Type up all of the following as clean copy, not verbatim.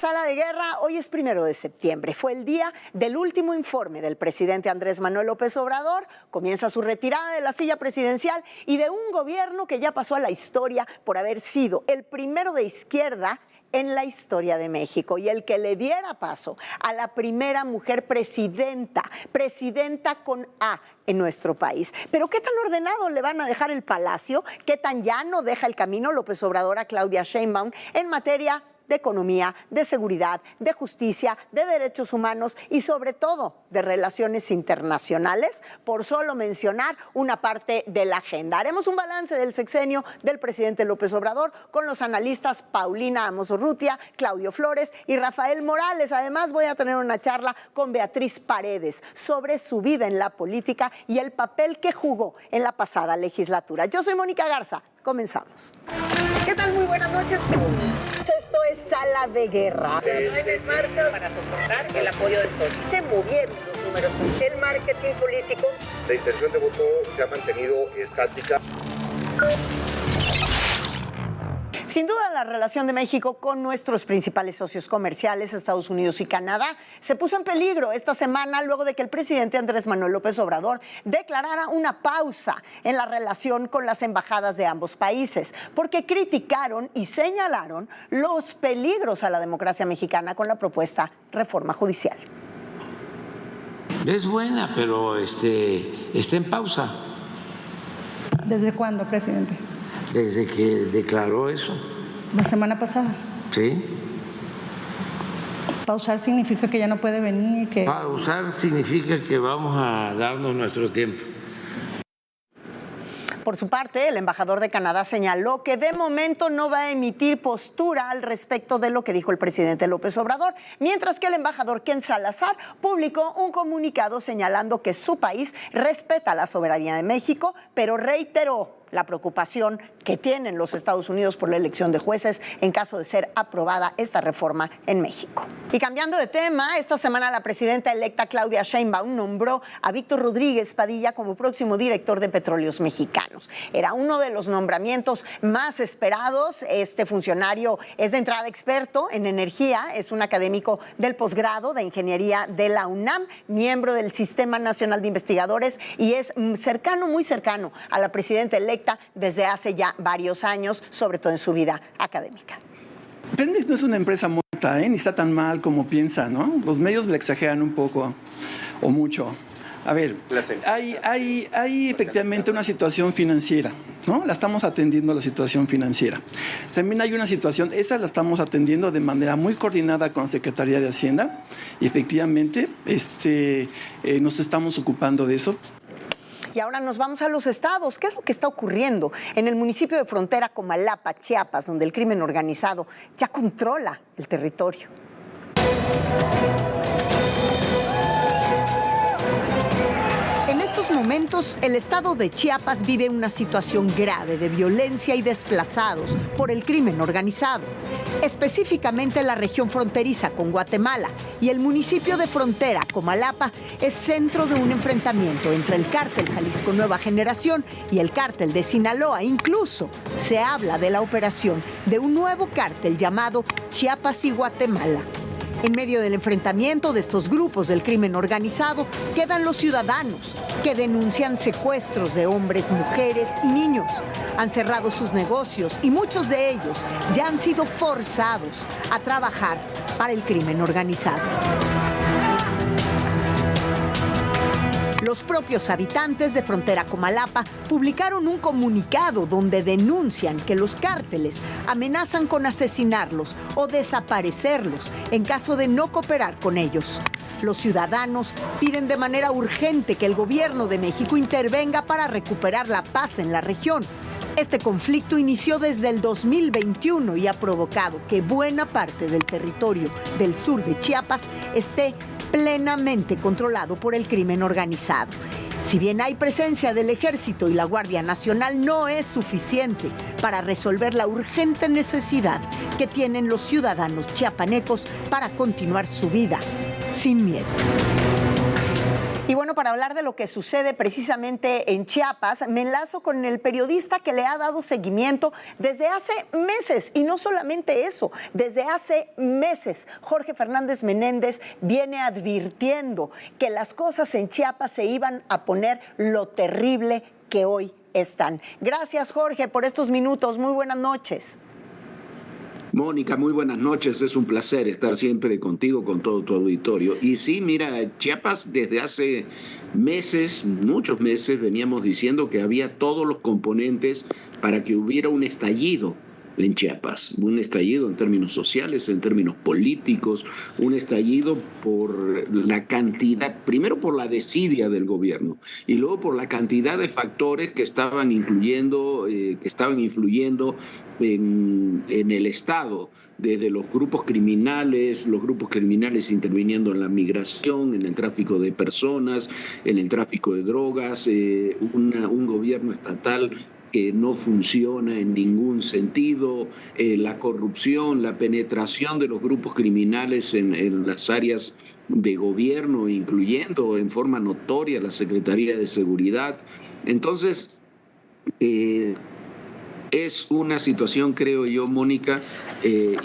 Sala de guerra, hoy es 1 de septiembre. Fue el día del último informe del presidente Andrés Manuel López Obrador. Comienza su retirada de la silla presidencial y de un gobierno que ya pasó a la historia por haber sido el primero de izquierda en la historia de México y el que le diera paso a la primera mujer presidenta con A en nuestro país. Pero ¿qué tan ordenado le van a dejar el palacio? ¿Qué tan llano deja el camino López Obrador a Claudia Sheinbaum en materia de economía, de seguridad, de justicia, de derechos humanos y sobre todo de relaciones internacionales, por solo mencionar una parte de la agenda? Haremos un balance del sexenio del presidente López Obrador con los analistas Paulina Amos Urrutia, Claudio Flores y Rafael Morales. Además, voy a tener una charla con Beatriz Paredes sobre su vida en la política y el papel que jugó en la pasada legislatura. Yo soy Mónica Garza. Comenzamos. ¿Qué tal? Muy buenas noches. Esto es Sala de Guerra. Las marchas para soportar el apoyo de todos. Se movieron los números. El marketing político. La intención de voto se ha mantenido estática. Sin duda, la relación de México con nuestros principales socios comerciales, Estados Unidos y Canadá, se puso en peligro esta semana luego de que el presidente Andrés Manuel López Obrador declarara una pausa en la relación con las embajadas de ambos países, porque criticaron y señalaron los peligros a la democracia mexicana con la propuesta reforma judicial. Es buena, pero está en pausa. ¿Desde cuándo, presidente? Desde que declaró eso. La semana pasada. Sí. Pausar significa que ya no puede venir. Pausar significa que vamos a darnos nuestro tiempo. Por su parte, el embajador de Canadá señaló que de momento no va a emitir postura al respecto de lo que dijo el presidente López Obrador, mientras que el embajador Ken Salazar publicó un comunicado señalando que su país respeta la soberanía de México, pero reiteró la preocupación que tienen los Estados Unidos por la elección de jueces en caso de ser aprobada esta reforma en México. Y cambiando de tema, esta semana la presidenta electa Claudia Sheinbaum nombró a Víctor Rodríguez Padilla como próximo director de Petróleos Mexicanos. Era uno de los nombramientos más esperados. Este funcionario es de entrada experto en energía, es un académico del posgrado de Ingeniería de la UNAM, miembro del Sistema Nacional de Investigadores y es muy cercano a la presidenta electa desde hace ya varios años, sobre todo en su vida académica. Pemex no es una empresa muerta, ni está tan mal como piensa, ¿no? Los medios le exageran un poco o mucho. A ver, hay efectivamente una situación financiera, ¿no? La estamos atendiendo, la situación financiera. También hay una situación, esta la estamos atendiendo de manera muy coordinada con la Secretaría de Hacienda y efectivamente nos estamos ocupando de eso. Y ahora nos vamos a los estados. ¿Qué es lo que está ocurriendo en el municipio de frontera Comalapa, Chiapas, donde el crimen organizado ya controla el territorio? En estos momentos, el estado de Chiapas vive una situación grave de violencia y desplazados por el crimen organizado, específicamente la región fronteriza con Guatemala y el municipio de frontera, Comalapa, es centro de un enfrentamiento entre el cártel Jalisco Nueva Generación y el cártel de Sinaloa. Incluso se habla de la operación de un nuevo cártel llamado Chiapas y Guatemala. En medio del enfrentamiento de estos grupos del crimen organizado quedan los ciudadanos que denuncian secuestros de hombres, mujeres y niños. Han cerrado sus negocios y muchos de ellos ya han sido forzados a trabajar para el crimen organizado. Los propios habitantes de frontera Comalapa publicaron un comunicado donde denuncian que los cárteles amenazan con asesinarlos o desaparecerlos en caso de no cooperar con ellos. Los ciudadanos piden de manera urgente que el gobierno de México intervenga para recuperar la paz en la región. Este conflicto inició desde el 2021 y ha provocado que buena parte del territorio del sur de Chiapas esté plenamente controlado por el crimen organizado. Si bien hay presencia del Ejército y la Guardia Nacional, no es suficiente para resolver la urgente necesidad que tienen los ciudadanos chiapanecos para continuar su vida sin miedo. Y bueno, para hablar de lo que sucede precisamente en Chiapas, me enlazo con el periodista que le ha dado seguimiento desde hace meses. Y no solamente eso, desde hace meses, Jorge Fernández Menéndez viene advirtiendo que las cosas en Chiapas se iban a poner lo terrible que hoy están. Gracias, Jorge, por estos minutos. Muy buenas noches. Mónica, muy buenas noches. Es un placer estar siempre contigo, con todo tu auditorio. Y sí, mira, Chiapas desde hace meses, muchos meses, veníamos diciendo que había todos los componentes para que hubiera un estallido en Chiapas. Un estallido en términos sociales, en términos políticos, un estallido por la cantidad, primero por la desidia del gobierno y luego por la cantidad de factores que estaban influyendo en el Estado, desde los grupos criminales interviniendo en la migración, en el tráfico de personas, en el tráfico de drogas, un gobierno estatal que no funciona en ningún sentido, la corrupción, la penetración de los grupos criminales en las áreas de gobierno, incluyendo en forma notoria la Secretaría de Seguridad. Entonces, es una situación, creo yo, Mónica,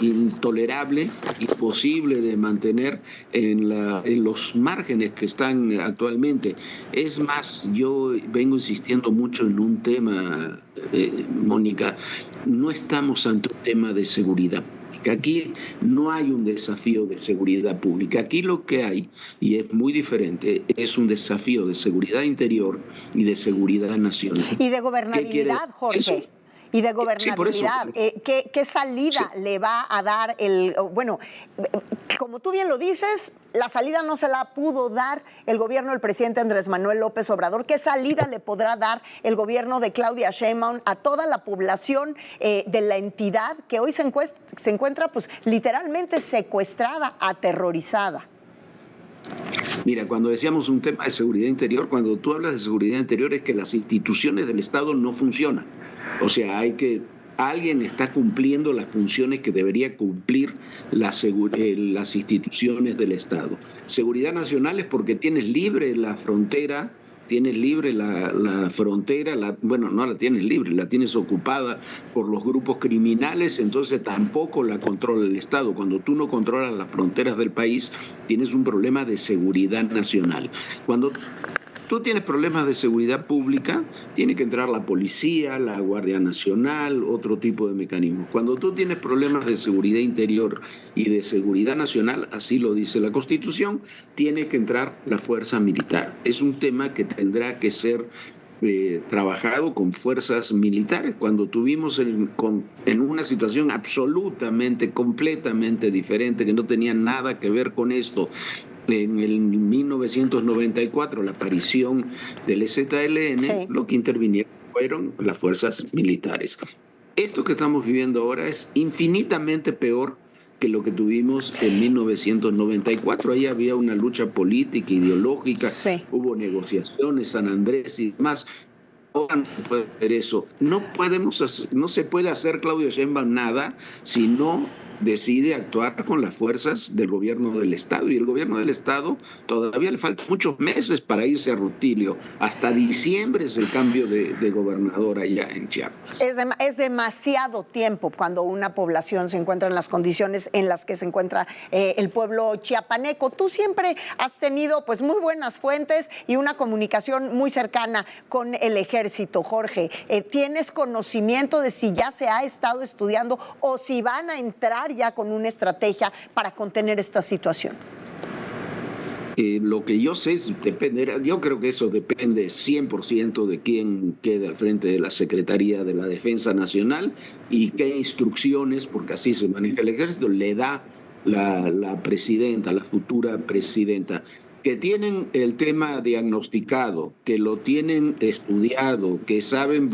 intolerable, imposible de mantener en los márgenes que están actualmente. Es más, yo vengo insistiendo mucho en un tema, Mónica, no estamos ante un tema de seguridad. Aquí no hay un desafío de seguridad pública. Aquí lo que hay, y es muy diferente, es un desafío de seguridad interior y de seguridad nacional. Y de gobernabilidad, Jorge. Eso. Y de gobernabilidad. Sí, ¿Qué salida le va a dar bueno, como tú bien lo dices, la salida no se la pudo dar el gobierno del presidente Andrés Manuel López Obrador? ¿Qué salida le podrá dar el gobierno de Claudia Sheinbaum a toda la población de la entidad que hoy se encuentra pues literalmente secuestrada, aterrorizada? Mira, cuando decíamos un tema de seguridad interior, cuando tú hablas de seguridad interior es que las instituciones del Estado no funcionan. O sea, alguien está cumpliendo las funciones que debería cumplir las instituciones del Estado. Seguridad nacional es porque tienes libre la frontera, bueno, no la tienes libre, la tienes ocupada por los grupos criminales, entonces tampoco la controla el Estado. Cuando tú no controlas las fronteras del país, tienes un problema de seguridad nacional. Cuando tú tienes problemas de seguridad pública, tiene que entrar la policía, la Guardia Nacional, otro tipo de mecanismos. Cuando tú tienes problemas de seguridad interior y de seguridad nacional, así lo dice la Constitución, tiene que entrar la fuerza militar. Es un tema que tendrá que ser trabajado con fuerzas militares. Cuando tuvimos en una situación absolutamente, completamente diferente, que no tenía nada que ver con esto, en el 1994, la aparición del EZLN, sí, lo que intervinieron fueron las fuerzas militares. Esto que estamos viviendo ahora es infinitamente peor que lo que tuvimos en 1994. Ahí había una lucha política, ideológica, sí, hubo negociaciones, San Andrés y demás. Ahora no se puede hacer eso. No se puede hacer, Claudia Sheinbaum, nada si no decide actuar con las fuerzas del gobierno del Estado. Y el gobierno del Estado todavía le faltan muchos meses para irse a Rutilio. Hasta diciembre es el cambio de gobernador allá en Chiapas. Es demasiado tiempo cuando una población se encuentra en las condiciones en las que se encuentra el pueblo chiapaneco. Tú siempre has tenido pues muy buenas fuentes y una comunicación muy cercana con el ejército, Jorge. ¿Tienes conocimiento de si ya se ha estado estudiando o si van a entrar ya con una estrategia para contener esta situación? Lo que yo sé yo creo que eso depende 100% de quién quede al frente de la Secretaría de la Defensa Nacional y qué instrucciones, porque así se maneja el ejército, le da la presidenta, la futura presidenta. Que tienen el tema diagnosticado, que lo tienen estudiado, que saben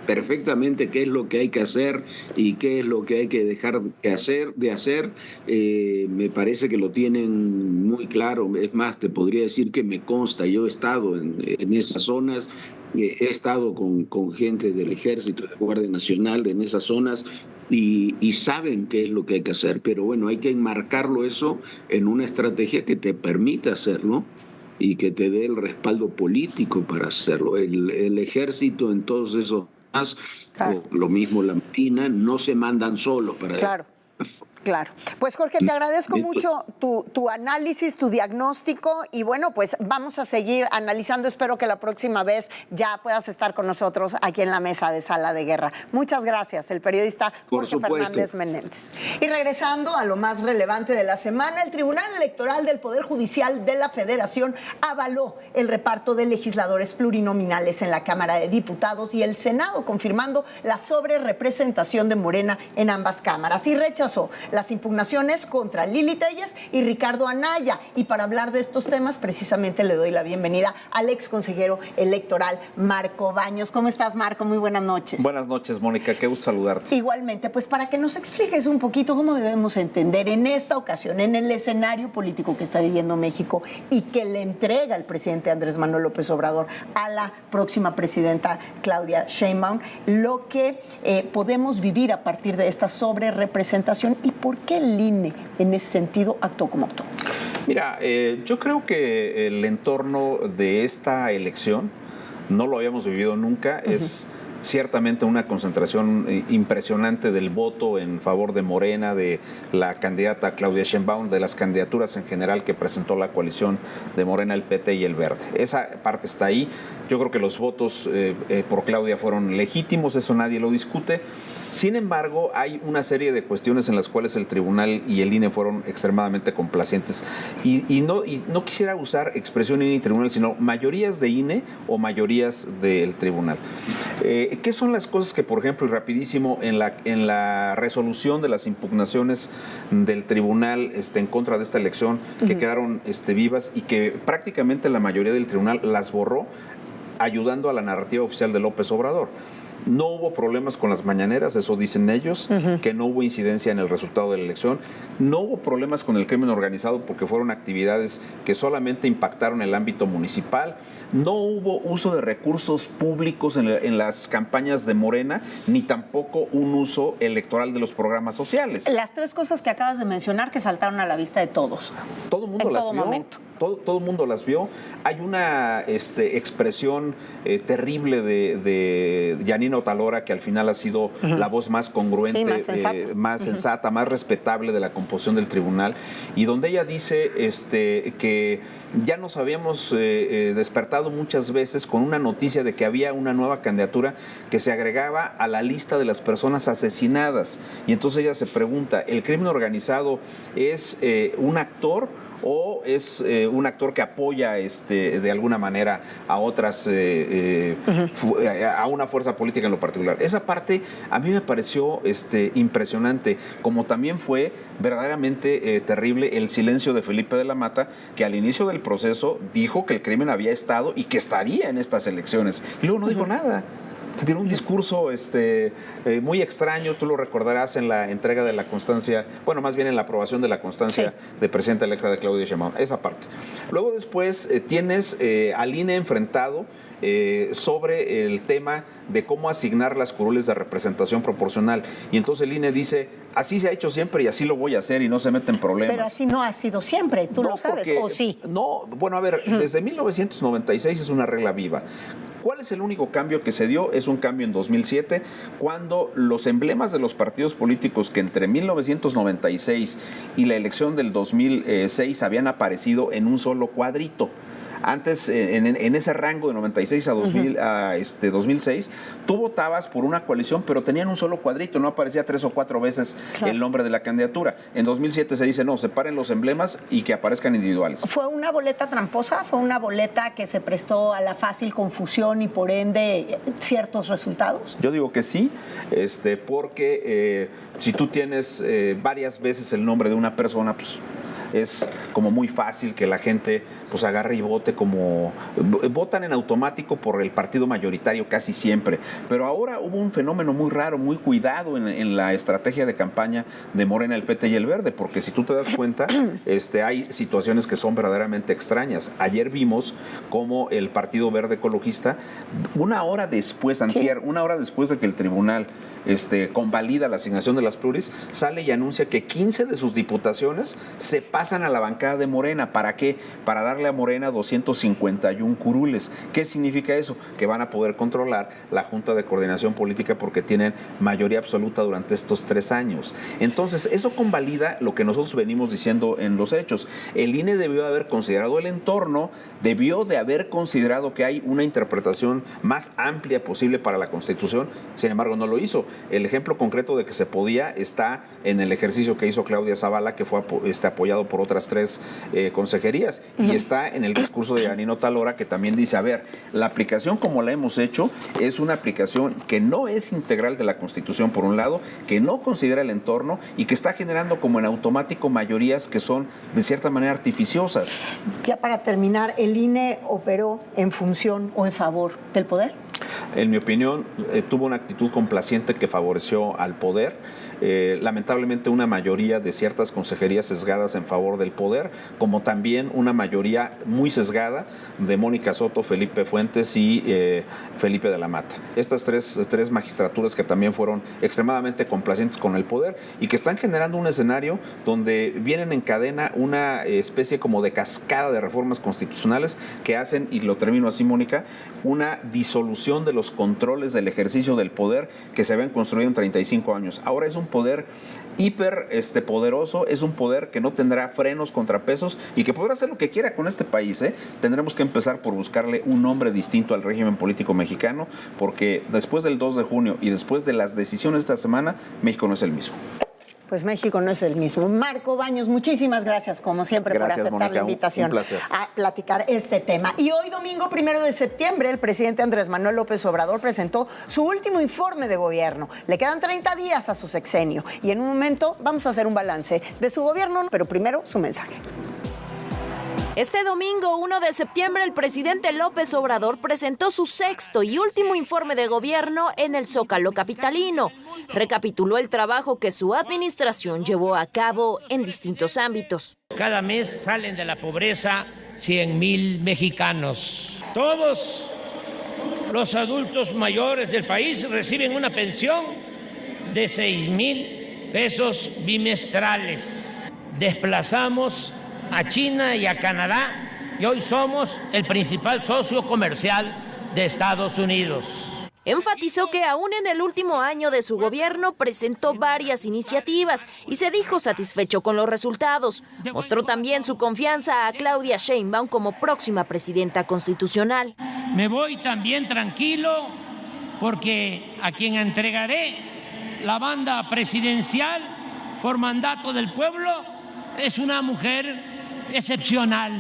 perfectamente qué es lo que hay que hacer y qué es lo que hay que dejar de hacer, me parece que lo tienen muy claro. Es más, te podría decir que me consta, yo he estado en esas zonas, he estado con gente del Ejército, de la Guardia Nacional en esas zonas, y saben qué es lo que hay que hacer, pero bueno, hay que enmarcarlo eso en una estrategia que te permita hacerlo y que te dé el respaldo político para hacerlo. El ejército en todos esos más, claro. Lo mismo la Marina, no se mandan solos para claro. Claro. Pues Jorge, te agradezco mucho tu análisis, tu diagnóstico y bueno, pues vamos a seguir analizando. Espero que la próxima vez ya puedas estar con nosotros aquí en la mesa de Sala de Guerra. Muchas gracias, el periodista Jorge Fernández Menéndez. Y regresando a lo más relevante de la semana, el Tribunal Electoral del Poder Judicial de la Federación avaló el reparto de legisladores plurinominales en la Cámara de Diputados y el Senado, confirmando la sobrerepresentación de Morena en ambas cámaras y rechazó las impugnaciones contra Lili Téllez y Ricardo Anaya. Y para hablar de estos temas, precisamente le doy la bienvenida al ex consejero electoral Marco Baños. ¿Cómo estás, Marco? Muy buenas noches. Buenas noches, Mónica. Qué gusto saludarte. Igualmente, pues para que nos expliques un poquito cómo debemos entender en esta ocasión, en el escenario político que está viviendo México y que le entrega el presidente Andrés Manuel López Obrador a la próxima presidenta Claudia Sheinbaum, lo que podemos vivir a partir de esta sobrerepresentación y ¿por qué el INE en ese sentido actuó como actuó? Mira, yo creo que el entorno de esta elección no lo habíamos vivido nunca. Es ciertamente una concentración impresionante del voto en favor de Morena, de la candidata Claudia Sheinbaum, de las candidaturas en general que presentó la coalición de Morena, el PT y el Verde. Esa parte está ahí. Yo creo que los votos por Claudia fueron legítimos, eso nadie lo discute. Sin embargo, hay una serie de cuestiones en las cuales el tribunal y el INE fueron extremadamente complacientes. Y no quisiera usar expresión INE y tribunal, sino mayorías de INE o mayorías del tribunal. ¿Qué son las cosas que, por ejemplo, y rapidísimo, en la resolución de las impugnaciones del tribunal en contra de esta elección, que quedaron vivas y que prácticamente la mayoría del tribunal las borró, ayudando a la narrativa oficial de López Obrador? No hubo problemas con las mañaneras, eso dicen ellos, que no hubo incidencia en el resultado de la elección. No hubo problemas con el crimen organizado porque fueron actividades que solamente impactaron el ámbito municipal. No hubo uso de recursos públicos en las campañas de Morena, ni tampoco un uso electoral de los programas sociales. Las tres cosas que acabas de mencionar que saltaron a la vista de todos. Todo el mundo las vio. Momento. Todo el mundo las vio. Hay una expresión terrible de Yanina Otalora, que al final ha sido la voz más congruente, más sensata, más respetable de la composición del tribunal, y donde ella dice que ya nos habíamos despertado muchas veces con una noticia de que había una nueva candidatura que se agregaba a la lista de las personas asesinadas. Y entonces ella se pregunta, ¿el crimen organizado es un actor o es un actor que apoya de alguna manera a otras, a una fuerza política en lo particular? Esa parte a mí me pareció impresionante, como también fue verdaderamente terrible el silencio de Felipe de la Mata, que al inicio del proceso dijo que el crimen había estado y que estaría en estas elecciones, y luego no dijo nada. Tiene un discurso muy extraño, tú lo recordarás en la entrega de la constancia, bueno, más bien en la aprobación de la constancia de presidenta electa de Claudia Sheinbaum, esa parte. Luego después tienes al INE enfrentado sobre el tema de cómo asignar las curules de representación proporcional. Y entonces el INE dice, así se ha hecho siempre y así lo voy a hacer y no se meten problemas. Pero así no ha sido siempre, tú lo sabes, porque, ¿o sí? No, bueno, a ver, desde 1996 es una regla viva. ¿Cuál es el único cambio que se dio? Es un cambio en 2007, cuando los emblemas de los partidos políticos que entre 1996 y la elección del 2006 habían aparecido en un solo cuadrito. Antes, en ese rango de 96 a 2006, tú votabas por una coalición, pero tenían un solo cuadrito, no aparecía 3 o 4 veces el nombre de la candidatura. En 2007 se dice, no, separen los emblemas y que aparezcan individuales. ¿Fue una boleta tramposa? ¿Fue una boleta que se prestó a la fácil confusión y por ende ciertos resultados? Yo digo que sí, porque si tú tienes varias veces el nombre de una persona, pues es como muy fácil que la gente pues agarre y vote votan en automático por el partido mayoritario casi siempre. Pero ahora hubo un fenómeno muy raro, muy cuidado en la estrategia de campaña de Morena, el PT y el Verde, porque si tú te das cuenta, hay situaciones que son verdaderamente extrañas. Ayer vimos cómo el Partido Verde Ecologista, una hora después de que el tribunal convalida la asignación de las pluris, sale y anuncia que 15 de sus diputaciones se pasan a la bancada de Morena. ¿Para qué? Para darle a Morena 251 curules. ¿Qué significa eso? Que van a poder controlar la Junta de Coordinación Política porque tienen mayoría absoluta durante estos 3 años. Entonces, eso convalida lo que nosotros venimos diciendo en los hechos. El INE debió de haber considerado el entorno, debió de haber considerado que hay una interpretación más amplia posible para la Constitución, sin embargo no lo hizo. El ejemplo concreto de que se podía está en el ejercicio que hizo Claudia Zavala, que fue apoyado por otras 3 consejerías, y está en el discurso de Janine Otalora, que también dice, a ver, la aplicación como la hemos hecho es una aplicación que no es integral de la Constitución, por un lado, que no considera el entorno y que está generando como en automático mayorías que son de cierta manera artificiosas. Ya para terminar, ¿el INE operó en función o en favor del poder? En mi opinión, tuvo una actitud complaciente que favoreció al poder. Lamentablemente una mayoría de ciertas consejerías sesgadas en favor del poder, como también una mayoría muy sesgada de Mónica Soto, Felipe Fuentes y Felipe de la Mata. Estas tres magistraturas que también fueron extremadamente complacientes con el poder y que están generando un escenario donde vienen en cadena una especie como de cascada de reformas constitucionales que hacen, y lo termino así, Mónica, una disolución de los controles del ejercicio del poder que se habían construido en 35 años. Ahora es un poder hiper poderoso, es un poder que no tendrá frenos, contrapesos y que podrá hacer lo que quiera con este país. Tendremos que empezar por buscarle un nombre distinto al régimen político mexicano, porque después del 2 de junio y después de las decisiones de esta semana, México no es el mismo. Pues México no es el mismo. Marco Baños, muchísimas gracias, como siempre, por aceptar Mónica, la invitación a platicar este tema. Y hoy, domingo 1 de septiembre, el presidente Andrés Manuel López Obrador presentó su último informe de gobierno. Le quedan 30 días a su sexenio y en un momento vamos a hacer un balance de su gobierno, pero primero su mensaje. Este domingo 1 de septiembre, el presidente López Obrador presentó su 6º y último informe de gobierno en el Zócalo capitalino. Recapituló el trabajo que su administración llevó a cabo en distintos ámbitos. Cada mes salen de la pobreza 100,000 mexicanos. Todos los adultos mayores del país reciben una pensión de 6,000 pesos bimestrales. Desplazamos a China y a Canadá y hoy somos el principal socio comercial de Estados Unidos. Enfatizó que aún en el último año de su gobierno presentó varias iniciativas y se dijo satisfecho con los resultados. Mostró también su confianza a Claudia Sheinbaum como próxima presidenta constitucional. Me voy también tranquilo porque a quien entregaré la banda presidencial por mandato del pueblo es una mujer excepcional,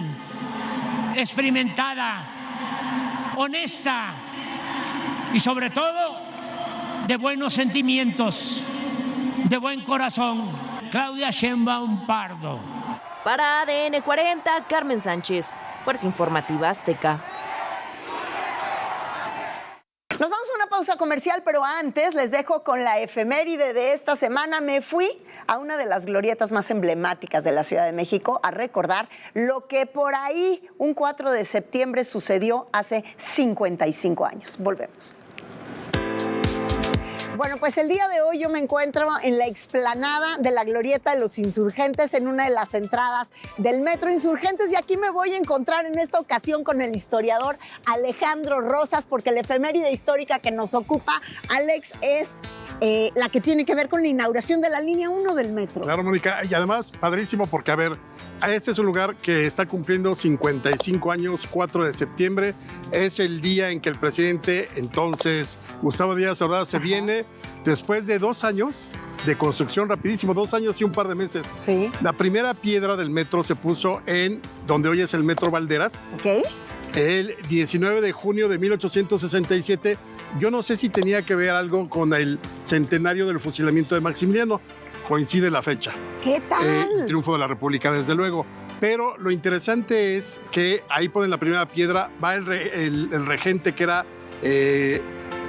experimentada, honesta y sobre todo de buenos sentimientos, de buen corazón. Claudia Sheinbaum Pardo. Para ADN 40, Carmen Sánchez, Fuerza Informativa Azteca. Nos vamos a una pausa comercial, pero antes les dejo con la efeméride de esta semana. Me fui a una de las glorietas más emblemáticas de la Ciudad de México a recordar lo que por ahí un 4 de septiembre sucedió hace 55 años. Volvemos. Bueno, pues el día de hoy yo me encuentro en la explanada de la Glorieta de los Insurgentes, en una de las entradas del Metro Insurgentes, y aquí me voy a encontrar en esta ocasión con el historiador Alejandro Rosas, porque la efeméride histórica que nos ocupa, Alex, es la que tiene que ver con la inauguración de la línea 1 del metro. Claro, Mónica, y además padrísimo porque, a ver, este es un lugar que está cumpliendo 55 años, 4 de septiembre, es el día en que el presidente entonces, Gustavo Díaz Ordaz, se viene después de 2 años de construcción, rapidísimo, 2 años y un par de meses. Sí. La primera piedra del metro se puso en donde hoy es el Metro Valderas. Ok. El 19 de junio de 1867, yo no sé si tenía que ver algo con el centenario del fusilamiento de Maximiliano, coincide la fecha. ¿Qué tal? El triunfo de la República, desde luego. Pero lo interesante es que ahí ponen la primera piedra, va el regente que era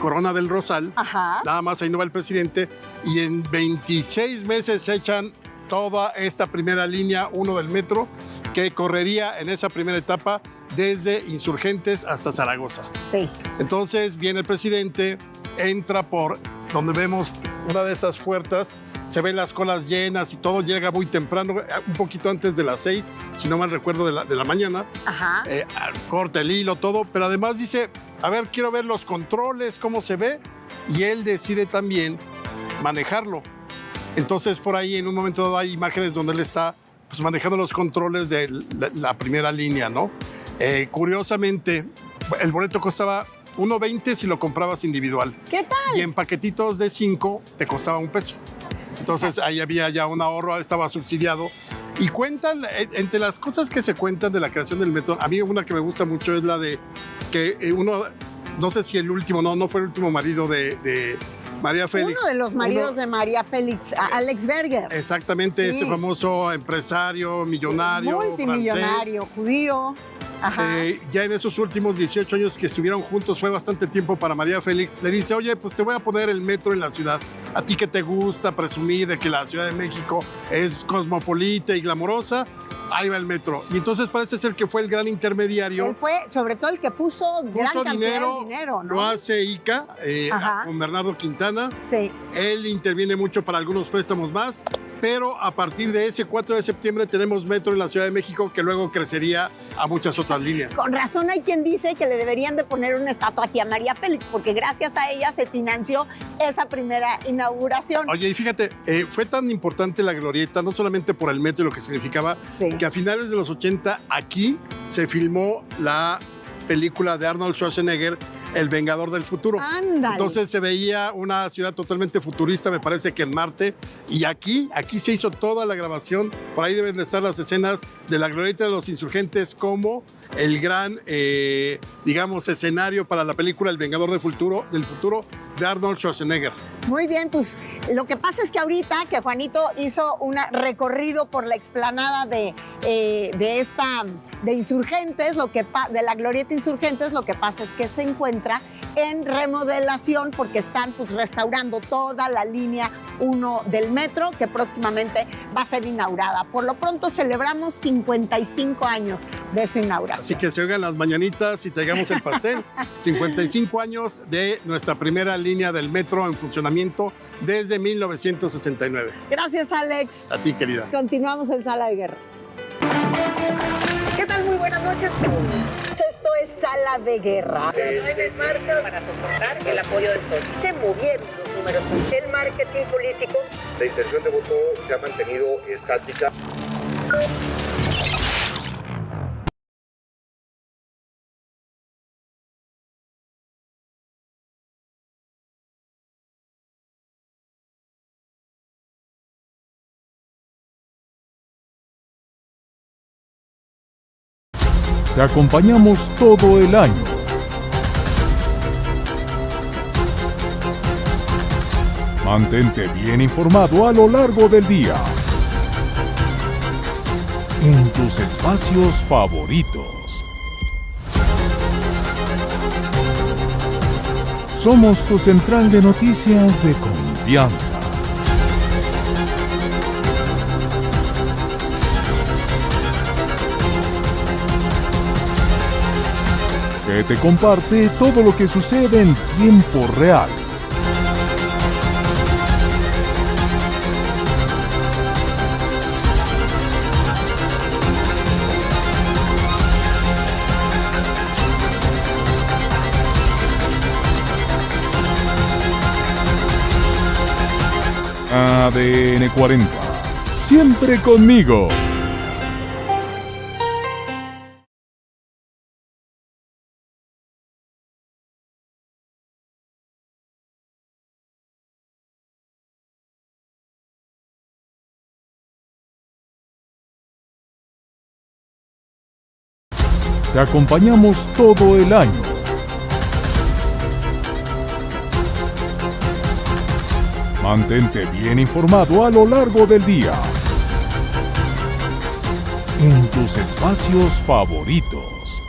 Corona del Rosal. Ajá. Nada más ahí no va el presidente, y en 26 meses se echan toda esta primera línea 1 del metro, que correría en esa primera etapa desde Insurgentes hasta Zaragoza. Sí. Entonces viene el presidente, entra por donde vemos una de estas puertas se ven las colas llenas y todo llega muy temprano, un poquito antes de las 6, si no mal recuerdo, de la mañana. Ajá. Corta el hilo, todo, pero además dice, a ver, quiero ver los controles, cómo se ve, y él decide también manejarlo. Entonces, por ahí, en un momento dado, hay imágenes donde él está pues, manejando los controles de la primera línea, ¿no? Curiosamente, el boleto costaba $1.20 si lo comprabas individual. ¿Qué tal? Y en paquetitos de 5 te costaba $1. Entonces, ahí había ya un ahorro, estaba subsidiado. Y cuentan, entre las cosas que se cuentan de la creación del metro, a mí una que me gusta mucho es la de que uno, no sé si el último, no fue el último marido de María Félix. Uno de los maridos de María Félix, Alex Berger. Exactamente, Sí. este famoso empresario, millonario, multimillonario, francés. Judío. Ajá. Ya en esos últimos 18 años que estuvieron juntos, fue bastante tiempo para María Félix, le dice, oye, pues te voy a poner el metro en la ciudad. A ti que te gusta presumir de que la Ciudad de México es cosmopolita y glamorosa, ahí va el metro. Y entonces parece ser que fue el gran intermediario. Él fue, sobre todo, el que puso gran cantidad de dinero, ¿no? Lo hace ICA, con Bernardo Quintana. Sí. Él interviene mucho para algunos préstamos más, pero a partir de ese 4 de septiembre tenemos metro en la Ciudad de México que luego crecería a muchas otras líneas. Con razón hay quien dice que le deberían de poner una estatua aquí a María Félix, porque gracias a ella se financió esa primera inauguración. Oye, y fíjate, fue tan importante la glorieta, no solamente por el metro y lo que significaba, que a finales de los 80 aquí se filmó la película de Arnold Schwarzenegger, El Vengador del Futuro. ¡Ándale! Entonces se veía una ciudad totalmente futurista, me parece que en Marte, y aquí se hizo toda la grabación. Por ahí deben de estar las escenas de la glorieta de los insurgentes como el gran, digamos, escenario para la película El Vengador del Futuro de Arnold Schwarzenegger. Muy bien, pues lo que pasa es que ahorita que Juanito hizo un recorrido por la explanada de Insurgentes, de la glorieta Insurgentes, lo que pasa es que se encuentra en remodelación porque están pues restaurando toda la línea 1 del metro que próximamente va a ser inaugurada. Por lo pronto celebramos 55 años de su inauguración. Así que se oigan las mañanitas y traigamos el pastel. 55 años de nuestra primera línea del metro en funcionamiento desde 1969. Gracias, Alex. A ti, querida. Continuamos en Sala de Guerra. ¿Qué tal? Muy buenas noches. Esto es Sala de Guerra. Las 9 marchas para soportar el apoyo del PSOE. Se movieron los números. El marketing político. La intención de voto se ha mantenido estática. Te acompañamos todo el año. Mantente bien informado a lo largo del día. En tus espacios favoritos. Somos tu central de noticias de confianza. Que te comparte todo lo que sucede en tiempo real. ADN 40. Siempre conmigo. Te acompañamos todo el año. Mantente bien informado a lo largo del día. En tus espacios favoritos.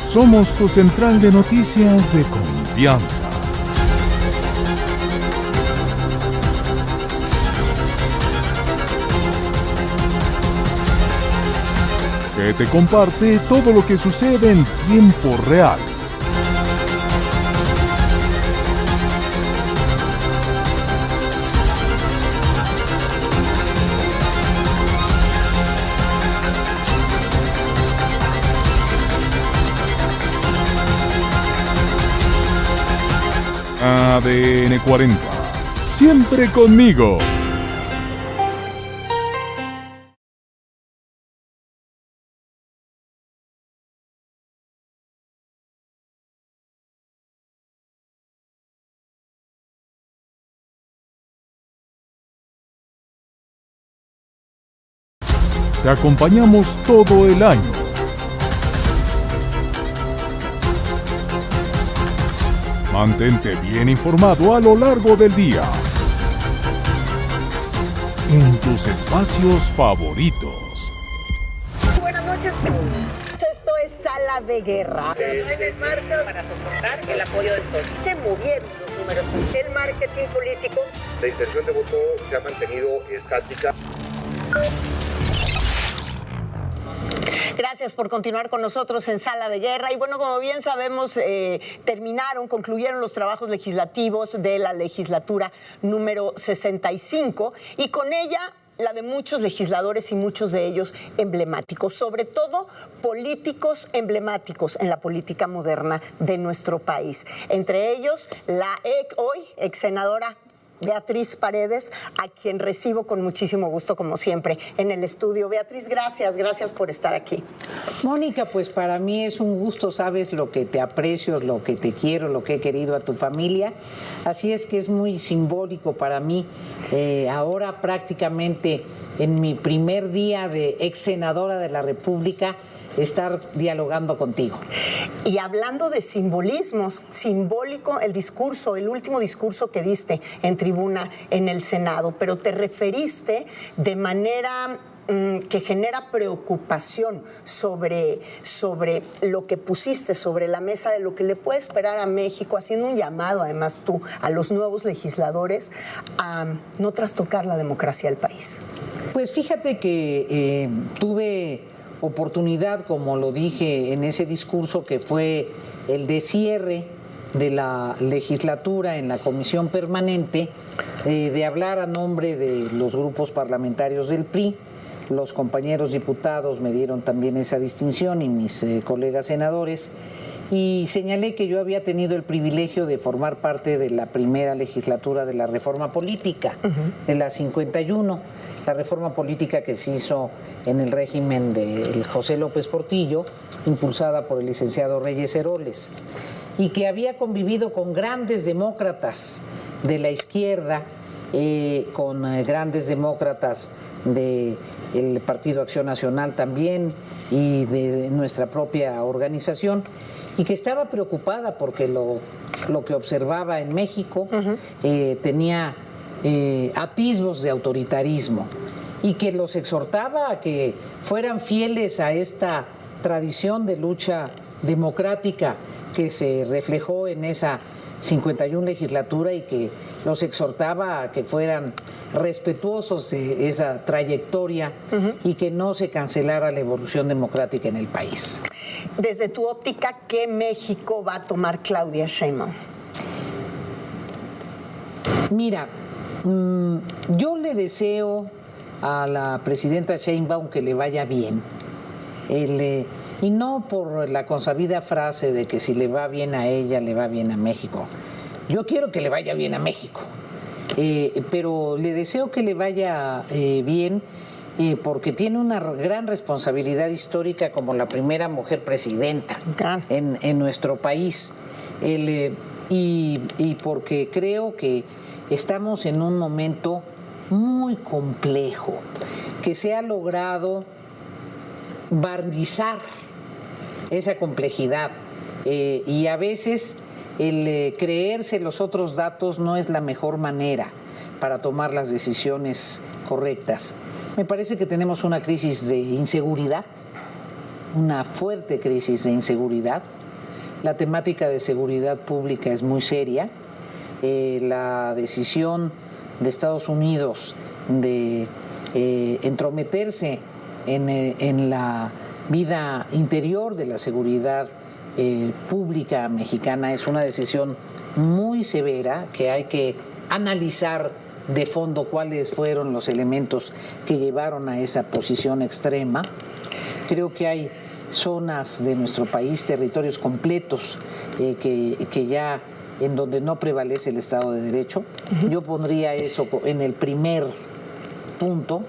Somos tu central de noticias de confianza. Que te comparte todo lo que sucede en tiempo real. ADN 40. Siempre conmigo. Te acompañamos todo el año. Mantente bien informado a lo largo del día. En tus espacios favoritos. Buenas noches. Esto es Sala de Guerra. El marca para soportar el apoyo del PRI. Se movieron los números. El marketing político. La intención de voto se ha mantenido estática. Gracias por continuar con nosotros en Sala de Guerra. Y bueno, como bien sabemos, concluyeron los trabajos legislativos de la legislatura número 65 y con ella la de muchos legisladores y muchos de ellos emblemáticos, sobre todo políticos emblemáticos en la política moderna de nuestro país. Entre ellos, la hoy ex senadora Beatriz Paredes, a quien recibo con muchísimo gusto, como siempre, en el estudio. Beatriz, gracias por estar aquí. Mónica, pues para mí es un gusto, sabes lo que te aprecio, lo que te quiero, lo que he querido a tu familia. Así es que es muy simbólico para mí, ahora prácticamente en mi primer día de ex senadora de la República, estar dialogando contigo. Y hablando de simbolismos, simbólico el discurso, el último discurso que diste en tribuna en el Senado, pero te referiste de manera que genera preocupación sobre lo que pusiste sobre la mesa de lo que le puede esperar a México, haciendo un llamado además tú a los nuevos legisladores a no trastocar la democracia del país. Pues fíjate que tuve oportunidad, como lo dije en ese discurso, que fue el de cierre de la legislatura en la comisión permanente, de hablar a nombre de los grupos parlamentarios del PRI. Los compañeros diputados me dieron también esa distinción y mis colegas senadores, y señalé que yo había tenido el privilegio de formar parte de la primera legislatura de la reforma política, de la 51, la reforma política que se hizo en el régimen de José López Portillo, impulsada por el licenciado Reyes Heroles, y que había convivido con grandes demócratas de la izquierda, con grandes demócratas del Partido Acción Nacional también y de nuestra propia organización, y que estaba preocupada porque lo que observaba en México tenía atisbos de autoritarismo, y que los exhortaba a que fueran fieles a esta tradición de lucha democrática que se reflejó en esa 51 legislatura, y que los exhortaba a que fueran respetuosos de esa trayectoria y que no se cancelara la evolución democrática en el país. Desde tu óptica, ¿qué México va a tomar Claudia Sheinbaum? Mira, yo le deseo a la presidenta Sheinbaum que le vaya bien. Y no por la consabida frase de que si le va bien a ella, le va bien a México. Yo quiero que le vaya bien a México, pero le deseo que le vaya bien porque tiene una gran responsabilidad histórica como la primera mujer presidenta en nuestro país. Y porque creo que estamos en un momento muy complejo, que se ha logrado barnizar esa complejidad, y a veces el creerse los otros datos no es la mejor manera para tomar las decisiones correctas. Me parece que tenemos una crisis de inseguridad, una fuerte crisis de inseguridad. La temática de seguridad pública es muy seria. La decisión de Estados Unidos de entrometerse en la vida interior de la seguridad pública mexicana es una decisión muy severa, que hay que analizar de fondo cuáles fueron los elementos que llevaron a esa posición extrema. Creo que hay zonas de nuestro país, territorios completos que ya en donde no prevalece el Estado de Derecho. Yo pondría eso en el primer punto.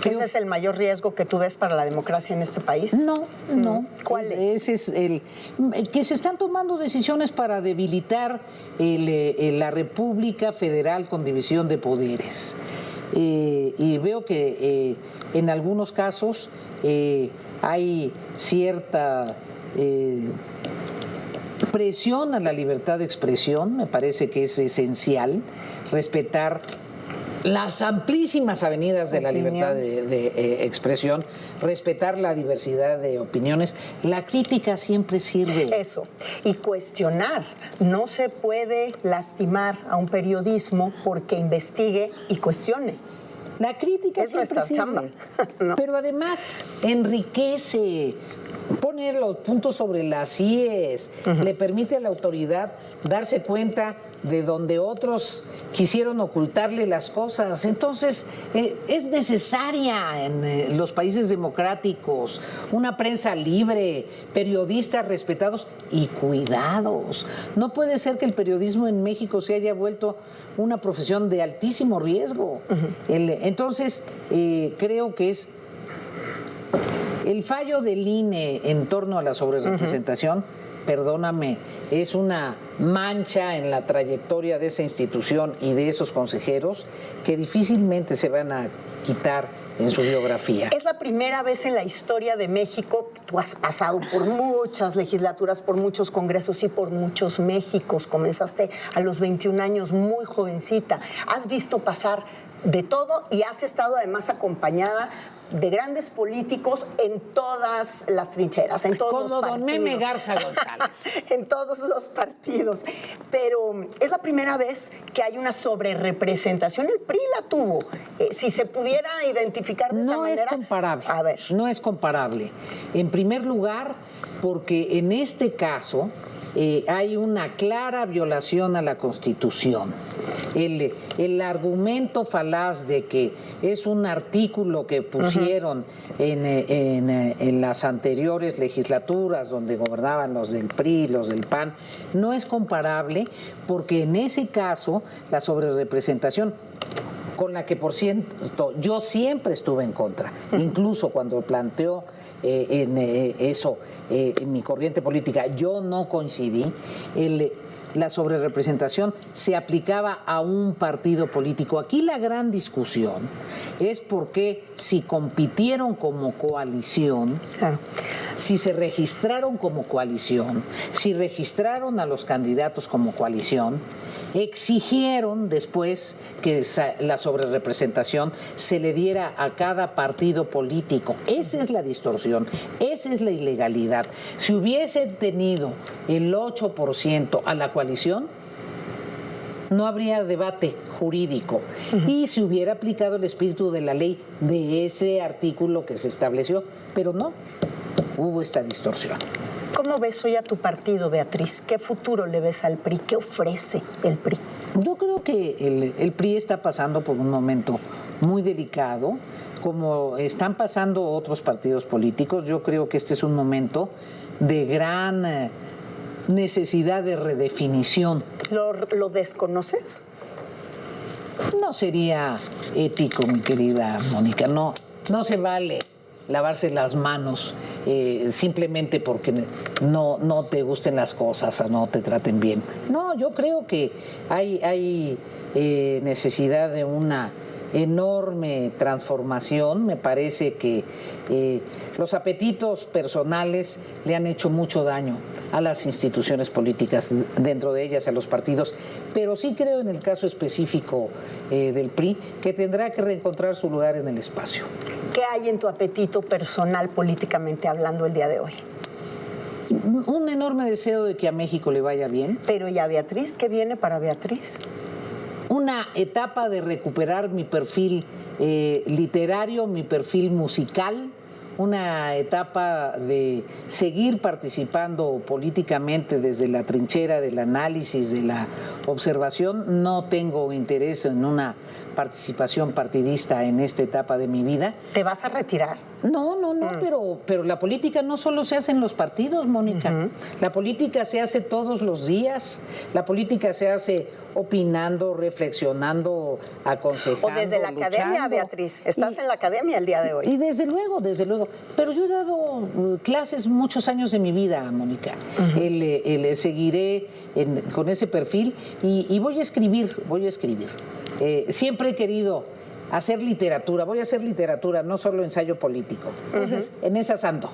¿Ese es el mayor riesgo que tú ves para la democracia en este país? No. ¿Cuál es? Ese es que se están tomando decisiones para debilitar la República Federal con división de poderes. Y veo que en algunos casos hay cierta presión a la libertad de expresión. Me parece que es esencial respetar las amplísimas avenidas de la libertad de expresión, respetar la diversidad de opiniones. La crítica siempre sirve. Eso. Y cuestionar. No se puede lastimar a un periodismo porque investigue y cuestione. La crítica es siempre nuestra sirve. chamba. ¿No? Pero además enriquece, pone los puntos sobre las IES, le permite a la autoridad darse cuenta de donde otros quisieron ocultarle las cosas. Entonces, es necesaria en los países democráticos una prensa libre, periodistas respetados y cuidados. No puede ser que el periodismo en México se haya vuelto una profesión de altísimo riesgo. Entonces, creo que es el fallo del INE en torno a la sobrerepresentación, perdóname, es una mancha en la trayectoria de esa institución y de esos consejeros que difícilmente se van a quitar en su biografía. Es la primera vez en la historia de México, tú has pasado por muchas legislaturas, por muchos congresos y por muchos Méxicos. Comenzaste a los 21 años, muy jovencita. Has visto pasar de todo y has estado además acompañada de grandes políticos en todas las trincheras, en todos los partidos. Como don Meme Garza González. En todos los partidos. Pero es la primera vez que hay una sobrerepresentación. El PRI la tuvo. Si se pudiera identificar de esa manera. No es comparable. A ver. No es comparable. En primer lugar, porque en este caso hay una clara violación a la Constitución. El argumento falaz de que es un artículo que pusieron en las anteriores legislaturas donde gobernaban los del PRI, los del PAN, no es comparable porque en ese caso la sobrerepresentación, con la que por cierto yo siempre estuve en contra, incluso cuando planteó en mi corriente política, yo no coincidí. La sobrerepresentación se aplicaba a un partido político. Aquí la gran discusión es por qué si compitieron como coalición, si se registraron como coalición, si registraron a los candidatos como coalición, exigieron después que la sobrerepresentación se le diera a cada partido político. Esa es la distorsión, esa es la ilegalidad. Si hubiesen tenido el 8% a la coalición, no habría debate jurídico y se hubiera aplicado el espíritu de la ley de ese artículo que se estableció, pero no, hubo esta distorsión. ¿Cómo ves hoy a tu partido, Beatriz? ¿Qué futuro le ves al PRI? ¿Qué ofrece el PRI? Yo creo que el PRI está pasando por un momento muy delicado, como están pasando otros partidos políticos. Yo creo que este es un momento de gran necesidad de redefinición. ¿Lo desconoces? No sería ético, mi querida Mónica. No se vale lavarse las manos simplemente porque no te gusten las cosas o no te traten bien. No, yo creo que hay necesidad de una enorme transformación. Me parece que los apetitos personales le han hecho mucho daño a las instituciones políticas, dentro de ellas a los partidos, pero sí creo en el caso específico del PRI que tendrá que reencontrar su lugar en el espacio. ¿Qué hay en tu apetito personal políticamente hablando el día de hoy? Un enorme deseo de que a México le vaya bien. Pero ¿y a Beatriz? ¿Qué viene para Beatriz? Una etapa de recuperar mi perfil literario, mi perfil musical, una etapa de seguir participando políticamente desde la trinchera del análisis, de la observación. No tengo interés en una participación partidista en esta etapa de mi vida. ¿Te vas a retirar? No, pero la política no solo se hace en los partidos, Mónica. La política se hace todos los días. La política se hace opinando, reflexionando, aconsejando, o desde la luchando. academia, Beatriz. Estás en la academia el día de hoy. Y desde luego. Pero yo he dado clases muchos años de mi vida, Mónica. Seguiré con ese perfil y voy a escribir. Siempre he querido hacer literatura, voy a hacer literatura, no solo ensayo político. Entonces, en esas ando.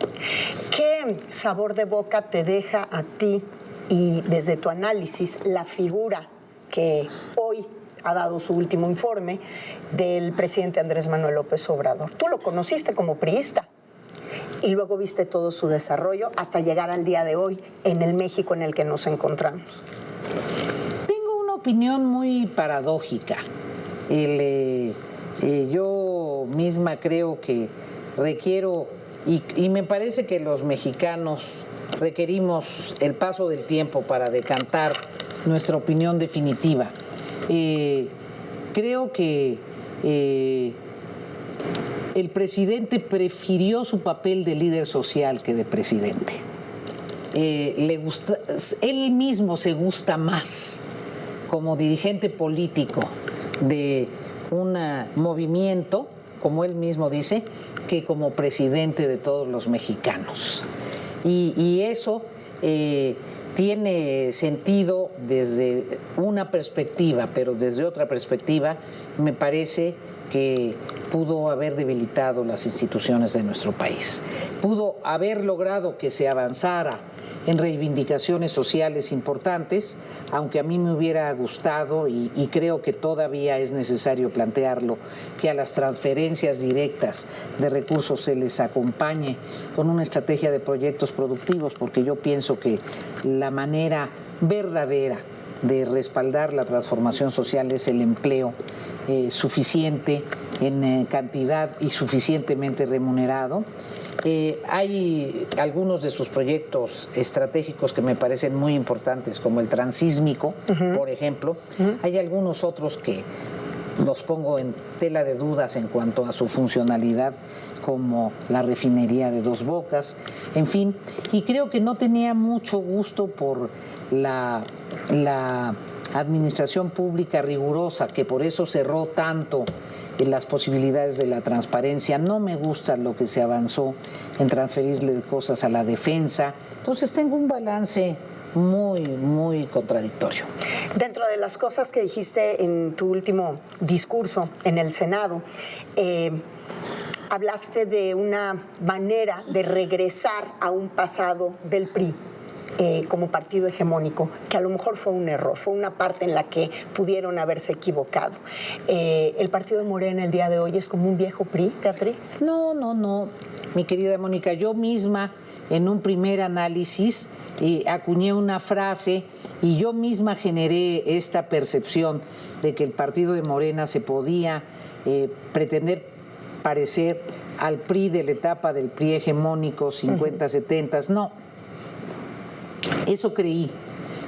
¿Qué sabor de boca te deja a ti y desde tu análisis la figura que hoy ha dado su último informe del presidente Andrés Manuel López Obrador? Tú lo conociste como priista y luego viste todo su desarrollo hasta llegar al día de hoy en el México en el que nos encontramos. Tengo una opinión muy paradójica. Yo misma creo que requiero, y me parece que los mexicanos requerimos el paso del tiempo para decantar nuestra opinión definitiva. Creo que el presidente prefirió su papel de líder social que de presidente. Él mismo se gusta más como dirigente político de un movimiento, como él mismo dice, que como presidente de todos los mexicanos. Y eso tiene sentido desde una perspectiva, pero desde otra perspectiva me parece que pudo haber debilitado las instituciones de nuestro país. Pudo haber logrado que se avanzara en reivindicaciones sociales importantes, aunque a mí me hubiera gustado y creo que todavía es necesario plantearlo, que a las transferencias directas de recursos se les acompañe con una estrategia de proyectos productivos, porque yo pienso que la manera verdadera de respaldar la transformación social es el empleo suficiente en cantidad y suficientemente remunerado. Hay algunos de sus proyectos estratégicos que me parecen muy importantes, como el transísmico, por ejemplo. Hay algunos otros que los pongo en tela de dudas en cuanto a su funcionalidad, como la refinería de Dos Bocas, en fin. Y creo que no tenía mucho gusto por la administración pública rigurosa, que por eso cerró tanto en las posibilidades de la transparencia. No me gusta lo que se avanzó en transferirle cosas a la defensa. Entonces tengo un balance muy, muy contradictorio. Dentro de las cosas que dijiste en tu último discurso en el Senado, hablaste de una manera de regresar a un pasado del PRI como partido hegemónico, que a lo mejor fue un error, fue una parte en la que pudieron haberse equivocado. ¿El partido de Morena el día de hoy es como un viejo PRI, Beatriz? No, mi querida Mónica, yo misma en un primer análisis acuñé una frase y yo misma generé esta percepción de que el partido de Morena se podía pretender parecer al PRI de la etapa del PRI hegemónico 50, 70, no. Eso creí.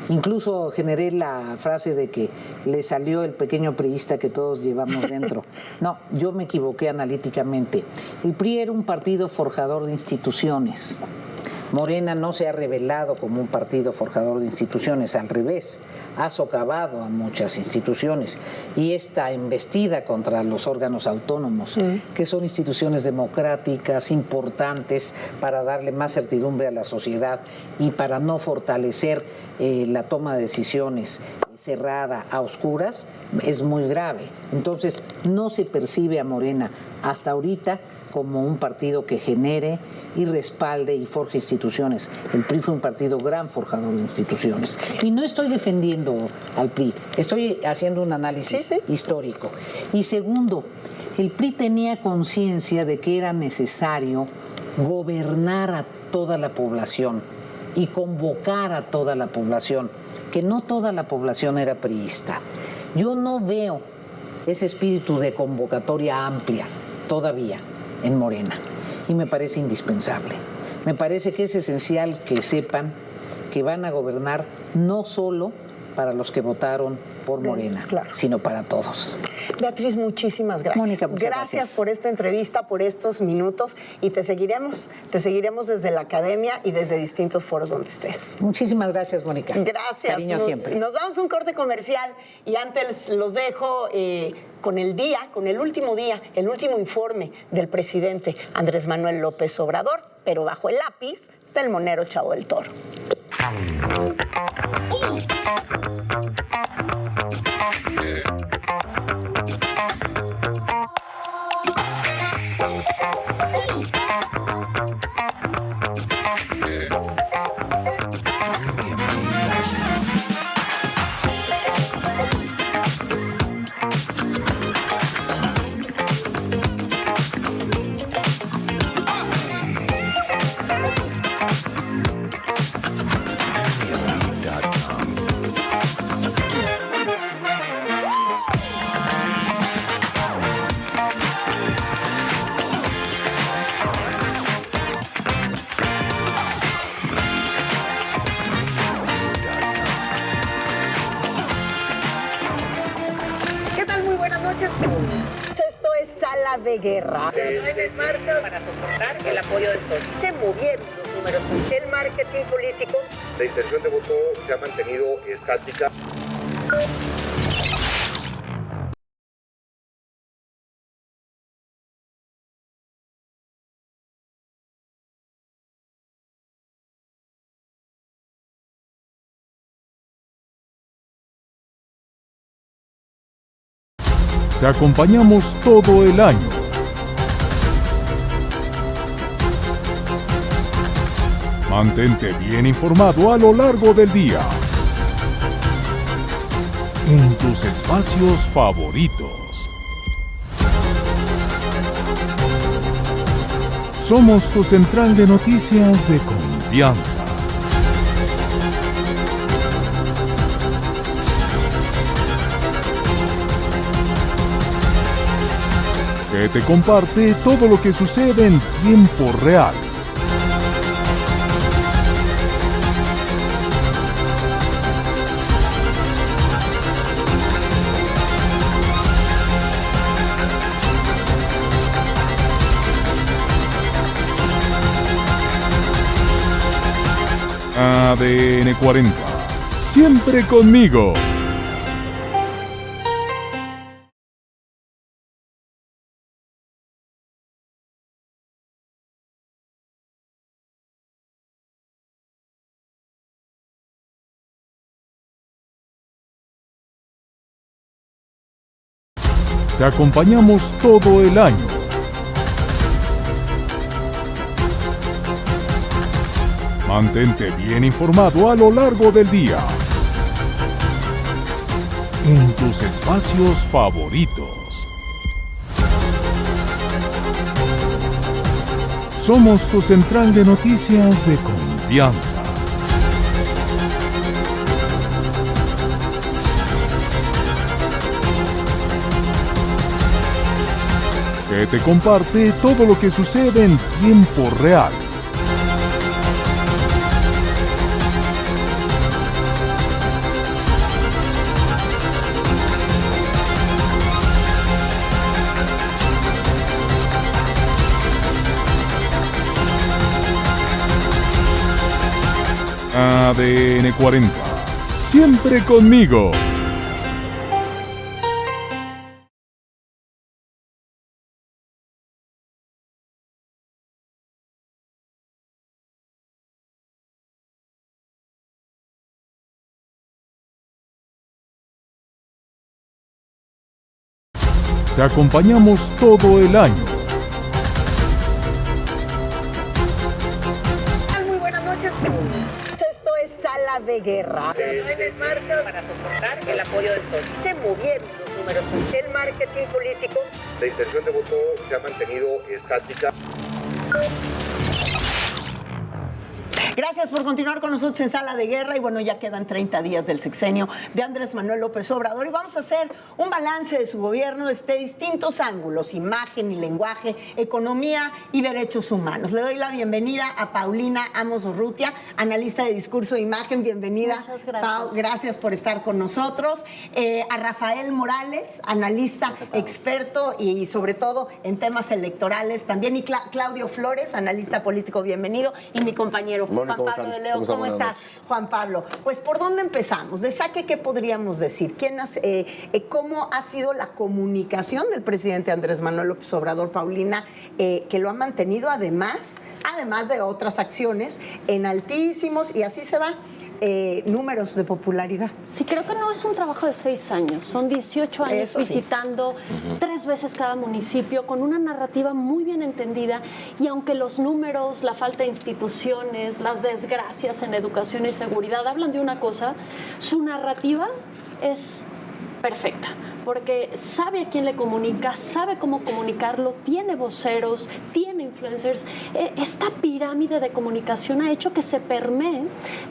Incluso generé la frase de que le salió el pequeño priista que todos llevamos dentro. No, yo me equivoqué analíticamente. El PRI era un partido forjador de instituciones. Morena no se ha revelado como un partido forjador de instituciones, al revés, ha socavado a muchas instituciones y esta embestida contra los órganos autónomos, que son instituciones democráticas importantes para darle más certidumbre a la sociedad y para no fortalecer la toma de decisiones cerrada a oscuras, es muy grave. Entonces, no se percibe a Morena hasta ahorita como un partido que genere y respalde y forje instituciones. El PRI fue un partido gran forjador de instituciones. Y no estoy defendiendo al PRI, estoy haciendo un análisis histórico. Y segundo, el PRI tenía conciencia de que era necesario gobernar a toda la población y convocar a toda la población, que no toda la población era priista. Yo no veo ese espíritu de convocatoria amplia todavía en Morena y me parece indispensable. Me parece que es esencial que sepan que van a gobernar no solo para los que votaron por Morena, sino para todos. Beatriz, muchísimas gracias. Mónica, muchas gracias por esta entrevista, por estos minutos, y te seguiremos desde la academia y desde distintos foros donde estés. Muchísimas gracias, Mónica. Gracias. Cariño siempre. Nos damos un corte comercial y antes los dejo con el último informe del presidente Andrés Manuel López Obrador, pero bajo el lápiz del monero Chavo del Toro. Esto es Sala de Guerra. En marcha para soportar el apoyo del todos. Se movieron los números. El marketing político. La intención de voto se ha mantenido estática. Te acompañamos todo el año. Mantente bien informado a lo largo del día. En tus espacios favoritos. Somos tu central de noticias de confianza. Que te comparte todo lo que sucede en tiempo real. ADN 40. Siempre conmigo. Te acompañamos todo el año. Mantente bien informado a lo largo del día. En tus espacios favoritos. Somos tu central de noticias de confianza. Que te comparte todo lo que sucede en tiempo real. ADN 40. Siempre conmigo. Te acompañamos todo el año. Muy buenas noches. Esto es Sala de Guerra. En marcha para soportar el apoyo del todos. Se movieron los números. El marketing político. La intención de voto se ha mantenido estática. Gracias por continuar con nosotros en Sala de Guerra. Y bueno, ya quedan 30 días del sexenio de Andrés Manuel López Obrador y vamos a hacer un balance de su gobierno desde distintos ángulos: imagen y lenguaje, economía y derechos humanos. Le doy la bienvenida a Paulina Amos Urrutia, analista de discurso e imagen. Bienvenida. Muchas gracias. Pau, gracias por estar con nosotros. A Rafael Morales, analista, experto y sobre todo en temas electorales también. Y Claudio Flores, analista político, bienvenido. Y mi compañero Juan Pablo de León. ¿Cómo estás, Juan Pablo? Pues, ¿por dónde empezamos? De saque, ¿qué podríamos decir? ¿Cómo ha sido la comunicación del presidente Andrés Manuel López Obrador, Paulina, que lo ha mantenido además de otras acciones, en altísimos, y así se va, números de popularidad? Sí, creo que no es un trabajo de 6 años, son 18 años Eso sí. visitando 3 veces cada municipio con una narrativa muy bien entendida, y aunque los números, la falta de instituciones, las desgracias en educación y seguridad hablan de una cosa, su narrativa es perfecta, porque sabe a quién le comunica, sabe cómo comunicarlo, tiene voceros, tiene influencers. Esta pirámide de comunicación ha hecho que se permee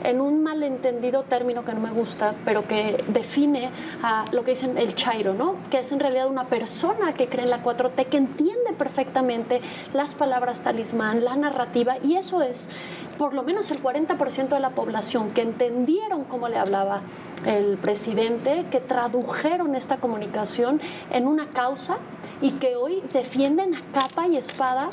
en un malentendido término que no me gusta, pero que define a lo que dicen el chairo, ¿no? Que es en realidad una persona que cree en la 4T, que entiende perfectamente las palabras talismán, la narrativa, y eso es por lo menos el 40% de la población que entendieron cómo le hablaba el presidente, que tradujeron esta comunicación en una causa y que hoy defienden a capa y espada,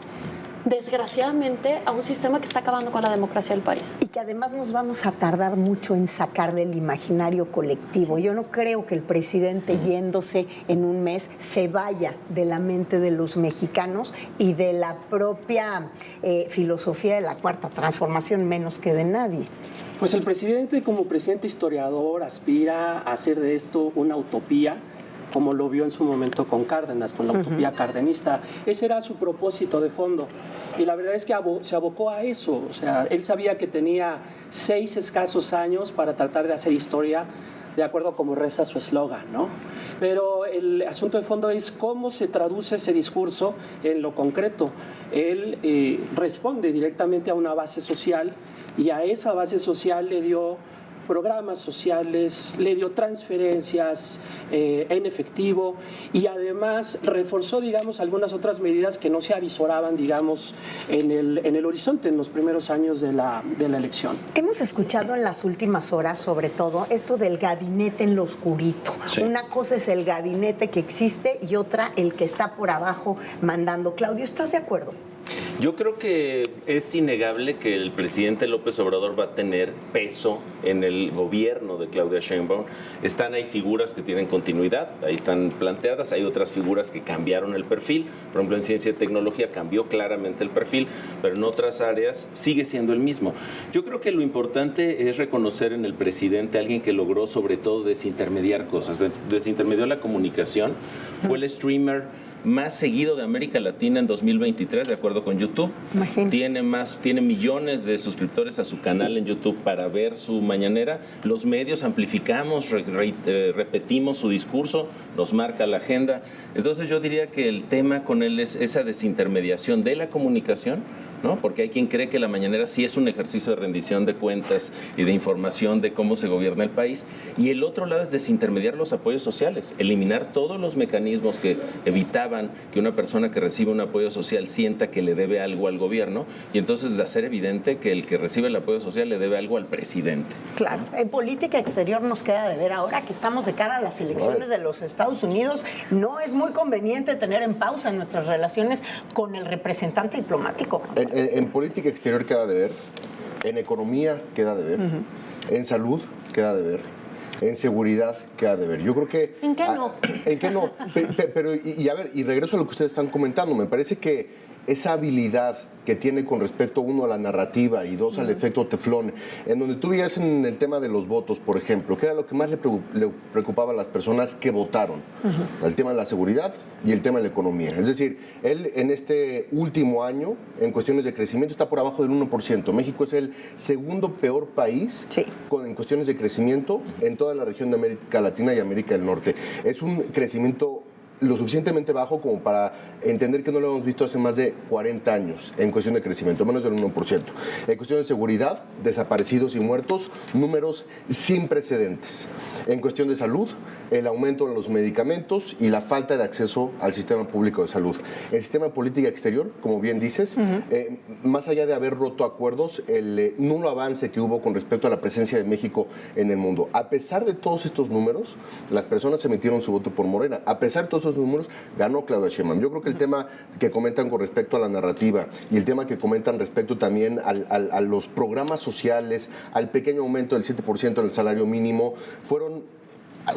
desgraciadamente, a un sistema que está acabando con la democracia del país. Y que además nos vamos a tardar mucho en sacar del imaginario colectivo. Yo no creo que el presidente yéndose en un mes se vaya de la mente de los mexicanos y de la propia filosofía de la Cuarta Transformación, menos que de nadie. Pues el presidente, como presidente historiador, aspira a hacer de esto una utopía, como lo vio en su momento con Cárdenas, con la utopía cardenista. Ese era su propósito de fondo. Y la verdad es que se abocó a eso. O sea, él sabía que tenía 6 escasos años para tratar de hacer historia, de acuerdo a como reza su eslogan, ¿no? Pero el asunto de fondo es cómo se traduce ese discurso en lo concreto. Él responde directamente a una base social, y a esa base social le dio programas sociales, le dio transferencias en efectivo, y además reforzó, digamos, algunas otras medidas que no se avisoraban, digamos, en el horizonte en los primeros años de la elección. Hemos escuchado en las últimas horas, sobre todo, esto del gabinete en lo oscurito. Sí. Una cosa es el gabinete que existe y otra el que está por abajo mandando. Claudio, ¿estás de acuerdo? Yo creo que es innegable que el presidente López Obrador va a tener peso en el gobierno de Claudia Sheinbaum. Hay figuras que tienen continuidad, ahí están planteadas, hay otras figuras que cambiaron el perfil. Por ejemplo, en ciencia y tecnología cambió claramente el perfil, pero en otras áreas sigue siendo el mismo. Yo creo que lo importante es reconocer en el presidente a alguien que logró sobre todo desintermediar cosas, desintermedió la comunicación, fue el streamer más seguido de América Latina en 2023, de acuerdo con YouTube. Tiene millones de suscriptores a su canal en YouTube para ver su mañanera. Los medios amplificamos, repetimos su discurso, nos marca la agenda. Entonces yo diría que el tema con él es esa desintermediación de la comunicación, ¿no? Porque hay quien cree que la mañanera sí es un ejercicio de rendición de cuentas y de información de cómo se gobierna el país. Y el otro lado es desintermediar los apoyos sociales, eliminar todos los mecanismos que evitaban que una persona que recibe un apoyo social sienta que le debe algo al gobierno, y entonces de hacer evidente que el que recibe el apoyo social le debe algo al presidente. Claro. En política exterior nos queda de ver, ahora que estamos de cara a las elecciones de los Estados Unidos, no es muy conveniente tener en pausa nuestras relaciones con el representante diplomático. En política exterior queda de ver, en economía queda de ver, en salud queda de ver, en seguridad queda de ver. Yo creo que... ¿En qué no? ¿En qué no? Pero a ver, y regreso a lo que ustedes están comentando, me parece que esa habilidad que tiene con respecto, uno, a la narrativa y dos, al efecto teflón, en donde tú veías en el tema de los votos, por ejemplo, que era lo que más le preocupaba a las personas que votaron, el tema de la seguridad y el tema de la economía. Es decir, él en este último año, en cuestiones de crecimiento, está por abajo del 1%. México es el segundo peor país en cuestiones de crecimiento en toda la región de América Latina y América del Norte. Es un crecimiento lo suficientemente bajo como para entender que no lo hemos visto hace más de 40 años en cuestión de crecimiento, menos del 1%. En cuestión de seguridad, desaparecidos y muertos, números sin precedentes. En cuestión de salud, el aumento de los medicamentos y la falta de acceso al sistema público de salud. El sistema de política exterior, como bien dices, más allá de haber roto acuerdos, el nulo avance que hubo con respecto a la presencia de México en el mundo. A pesar de todos estos números, las personas emitieron su voto por Morena. A pesar de todos estos números, ganó Claudia Sheinbaum. Yo creo que el tema que comentan con respecto a la narrativa y el tema que comentan respecto también a los programas sociales, al pequeño aumento del 7% en el salario mínimo, fueron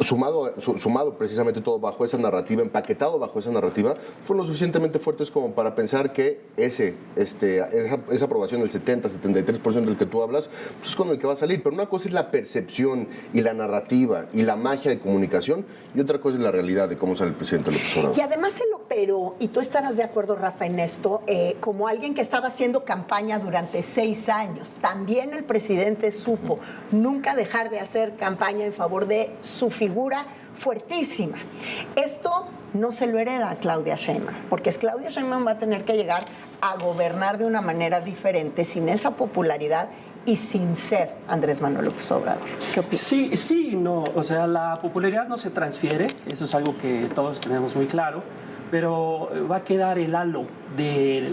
sumado precisamente todo bajo esa narrativa, empaquetado bajo esa narrativa, fueron lo suficientemente fuertes como para pensar que esa aprobación del 70-73% del que tú hablas, pues es con el que va a salir. Pero una cosa es la percepción y la narrativa y la magia de comunicación, y otra cosa es la realidad de cómo sale el presidente López Obrador. Y además se lo operó, y tú estarás de acuerdo, Rafa, en esto, como alguien que estaba haciendo campaña durante 6 años. También el presidente supo nunca dejar de hacer campaña en favor de su figura fuertísima. Esto no se lo hereda a Claudia Sheinbaum, porque Claudia Sheinbaum va a tener que llegar a gobernar de una manera diferente, sin esa popularidad y sin ser Andrés Manuel López Obrador. ¿Qué opinas? Sí, no. O sea, la popularidad no se transfiere, eso es algo que todos tenemos muy claro, pero va a quedar el halo de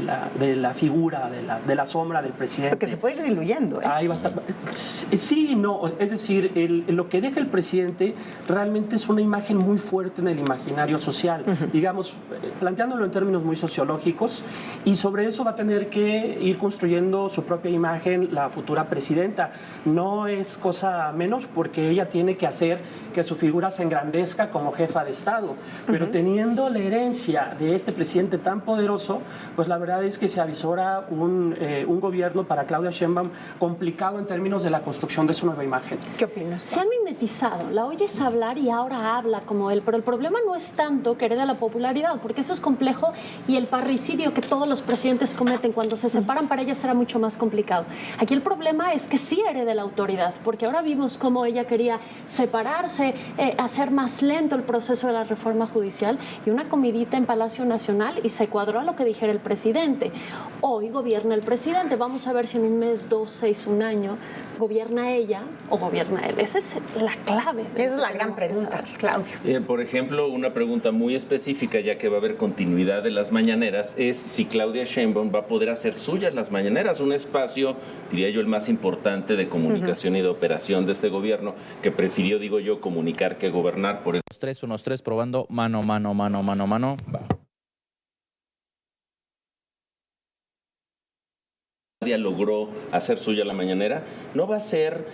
la figura, de la sombra del presidente. Porque se puede ir diluyendo. Ahí va a estar. Sí, no. Es decir, lo que deja el presidente realmente es una imagen muy fuerte en el imaginario social. Digamos, planteándolo en términos muy sociológicos, y sobre eso va a tener que ir construyendo su propia imagen la futura presidenta. No es cosa menos, porque ella tiene que hacer que su figura se engrandezca como jefa de Estado. Pero teniendo la herencia de este presidente tan poderoso, pues la verdad es que se avisora un gobierno para Claudia Sheinbaum complicado en términos de la construcción de su nueva imagen. ¿Qué opinas? Se ha mimetizado, la oyes hablar y ahora habla como él, pero el problema no es tanto que hereda la popularidad, porque eso es complejo, y el parricidio que todos los presidentes cometen cuando se separan para ella será mucho más complicado. Aquí el problema es que sí herede la autoridad, porque ahora vimos cómo ella quería separarse, hacer más lento el proceso de la reforma judicial, y una comidita en Palacio Nacional, y se cuadró a lo que dijera el presidente. Hoy gobierna el presidente, vamos a ver si en un mes, 2, 6, un año gobierna ella o gobierna él. Esa es la clave. Esa es la gran pregunta, Claudio. Por ejemplo, una pregunta muy específica, ya que va a haber continuidad de las mañaneras, es si Claudia Sheinbaum va a poder hacer suyas las mañaneras, un espacio, diría yo, el más importante de comunicación y de operación de este gobierno, que prefirió, digo yo, comunicar que gobernar. Por eso. 1, 2, 3, probando, mano. Va. Logró hacer suya la mañanera, no va a ser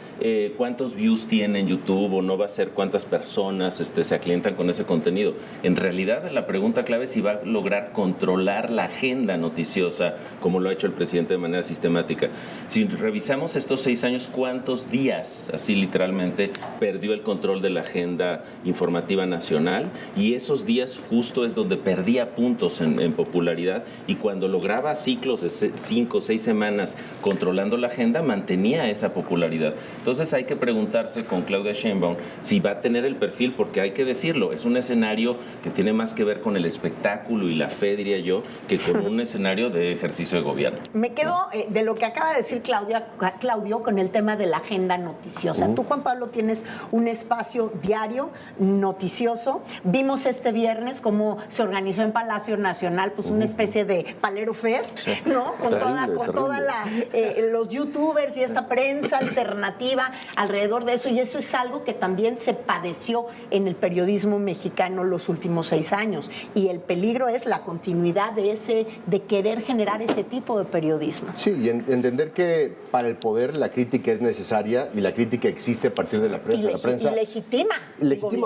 cuántos views tiene en YouTube, o no va a ser cuántas personas se aclientan con ese contenido. En realidad, la pregunta clave es si va a lograr controlar la agenda noticiosa, como lo ha hecho el presidente de manera sistemática. Si revisamos estos 6 años, ¿cuántos días, así literalmente, perdió el control de la agenda informativa nacional? Y esos días justo es donde perdía puntos en popularidad, y cuando lograba ciclos de 5 o 6 semanas controlando la agenda, mantenía esa popularidad. Entonces hay que preguntarse con Claudia Sheinbaum si va a tener el perfil, porque hay que decirlo, es un escenario que tiene más que ver con el espectáculo y la fe, diría yo, que con un escenario de ejercicio de gobierno. Me quedo de lo que acaba de decir Claudio con el tema de la agenda noticiosa. Tú, Juan Pablo, tienes un espacio diario noticioso. Vimos este viernes cómo se organizó en Palacio Nacional pues una especie de Palero Fest, ¿no? Con toda los youtubers y esta prensa alternativa alrededor de eso, y eso es algo que también se padeció en el periodismo mexicano los últimos 6 años, y el peligro es la continuidad de querer generar ese tipo de periodismo. Sí, y entender que para el poder la crítica es necesaria, y la crítica existe a partir de la prensa. La prensa legitima,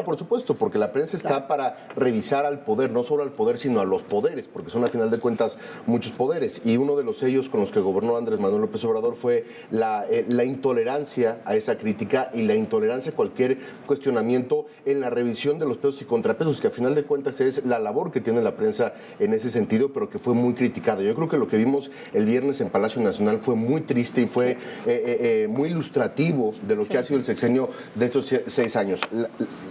por supuesto, porque la prensa está para revisar al poder, no solo al poder, sino a los poderes, porque son a final de cuentas muchos poderes, y uno de los sellos con los que gobernó gobernó Andrés Manuel López Obrador fue la intolerancia a esa crítica y la intolerancia a cualquier cuestionamiento en la revisión de los pesos y contrapesos, que a final de cuentas es la labor que tiene la prensa en ese sentido, pero que fue muy criticada. Yo creo que lo que vimos el viernes en Palacio Nacional fue muy triste y fue muy ilustrativo de lo que ha sido el sexenio de estos 6 años.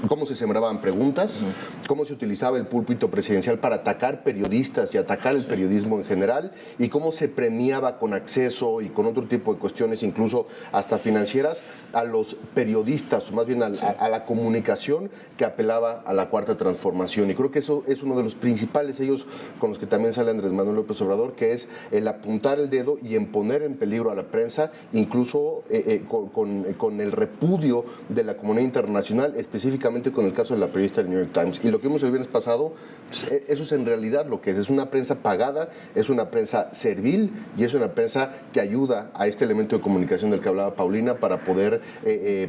Cómo se sembraban preguntas, cómo se utilizaba el púlpito presidencial para atacar periodistas y atacar el periodismo en general, y cómo se premiaba con acceso y con otro tipo de cuestiones, incluso hasta financieras, a los periodistas, o más bien a la comunicación que apelaba a la cuarta transformación. Y creo que eso es uno de los principales ellos con los que también sale Andrés Manuel López Obrador, que es el apuntar el dedo y en poner en peligro a la prensa, incluso con el repudio de la comunidad internacional, específicamente con el caso de la periodista del New York Times. Y lo que vimos el viernes pasado, eso es en realidad lo que es una prensa pagada, es una prensa servil y es una prensa que ayuda a este elemento de comunicación del que hablaba Paulina para poder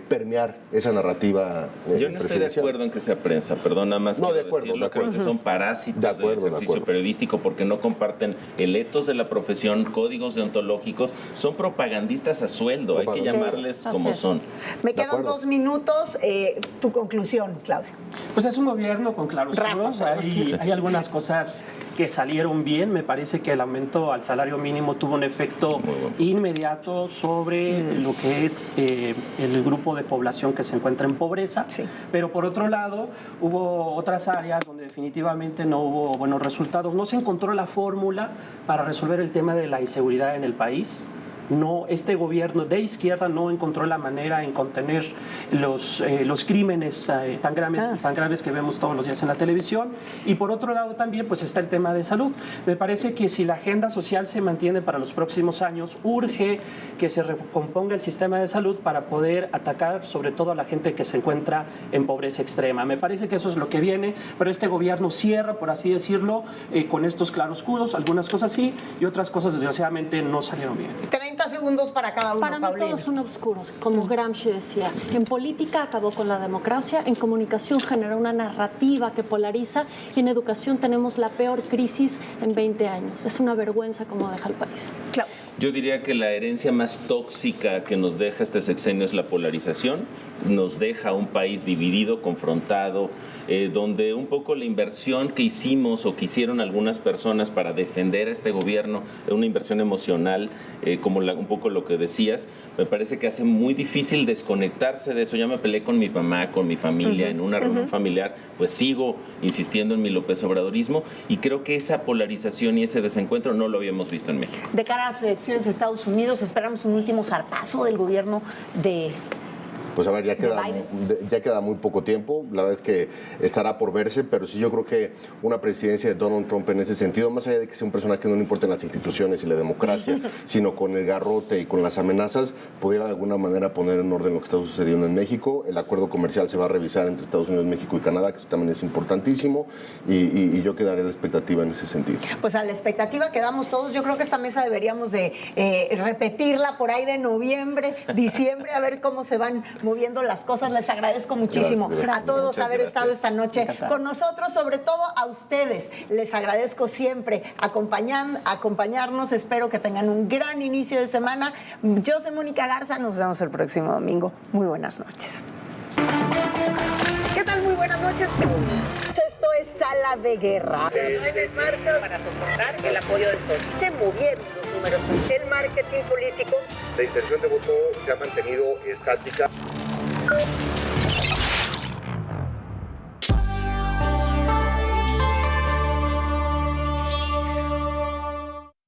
permear esa narrativa Yo no estoy de acuerdo en que sea prensa, perdón, nada más no, de acuerdo, decirlo, de acuerdo. Creo que son parásitos del ejercicio periodístico porque no comparten el etos de la profesión, códigos deontológicos, son propagandistas a sueldo, hay que llamarles como son. Me quedan 2 minutos, tu conclusión, Claudia. Pues es un gobierno con claroscuros, hay algunas cosas que salieron bien. Me parece que el aumento al salario mínimo tuvo un efecto inmediato sobre lo que es el grupo de población que se encuentra en pobreza, pero por otro lado hubo otras áreas donde definitivamente no hubo buenos resultados. No se encontró la fórmula para resolver el tema de la inseguridad en el país. No, este gobierno de izquierda no encontró la manera en contener los crímenes tan graves que vemos todos los días en la televisión. Y por otro lado también pues está el tema de salud. Me parece que si la agenda social se mantiene para los próximos años, urge que se recomponga el sistema de salud para poder atacar sobre todo a la gente que se encuentra en pobreza extrema. Me parece que eso es lo que viene, pero este gobierno cierra, por así decirlo, con estos claroscuros, algunas cosas sí y otras cosas desgraciadamente no salieron bien. 30 segundos para cada uno. Para mí todos son oscuros, como Gramsci decía. En política acabó con la democracia, en comunicación generó una narrativa que polariza y en educación tenemos la peor crisis en 20 años. Es una vergüenza cómo deja el país. Claro. Yo diría que la herencia más tóxica que nos deja este sexenio es la polarización. Nos deja un país dividido, confrontado, donde un poco la inversión que hicimos o que hicieron algunas personas para defender a este gobierno, una inversión emocional, como un poco lo que decías, me parece que hace muy difícil desconectarse de eso. Ya me peleé con mi mamá, con mi familia, en una reunión familiar, pues sigo insistiendo en mi López Obradorismo y creo que esa polarización y ese desencuentro no lo habíamos visto en México. De cara a las elecciones de Estados Unidos, esperamos un último zarpazo del gobierno de... Pues a ver, ya queda muy poco tiempo, la verdad es que estará por verse, pero sí yo creo que una presidencia de Donald Trump en ese sentido, más allá de que sea un personaje que no le importen las instituciones y la democracia, sino con el garrote y con las amenazas, pudiera de alguna manera poner en orden lo que está sucediendo en México. El acuerdo comercial se va a revisar entre Estados Unidos, México y Canadá, que eso también es importantísimo, y yo quedaré a la expectativa en ese sentido. Pues a la expectativa quedamos todos. Yo creo que esta mesa deberíamos de repetirla por ahí de noviembre, diciembre, a ver cómo se van moviendo las cosas. Les agradezco muchísimo a todos haber estado esta noche con nosotros, sobre todo a ustedes. Les agradezco siempre acompañarnos. Espero que tengan un gran inicio de semana. Yo soy Mónica Garza, nos vemos el próximo domingo. Muy buenas noches. ¿Qué tal? Muy buenas noches. Esto es Sala de Guerra. En marcha para soportar el apoyo del PSOE. Se movieron los números. El marketing político. La intención de voto se ha mantenido estática.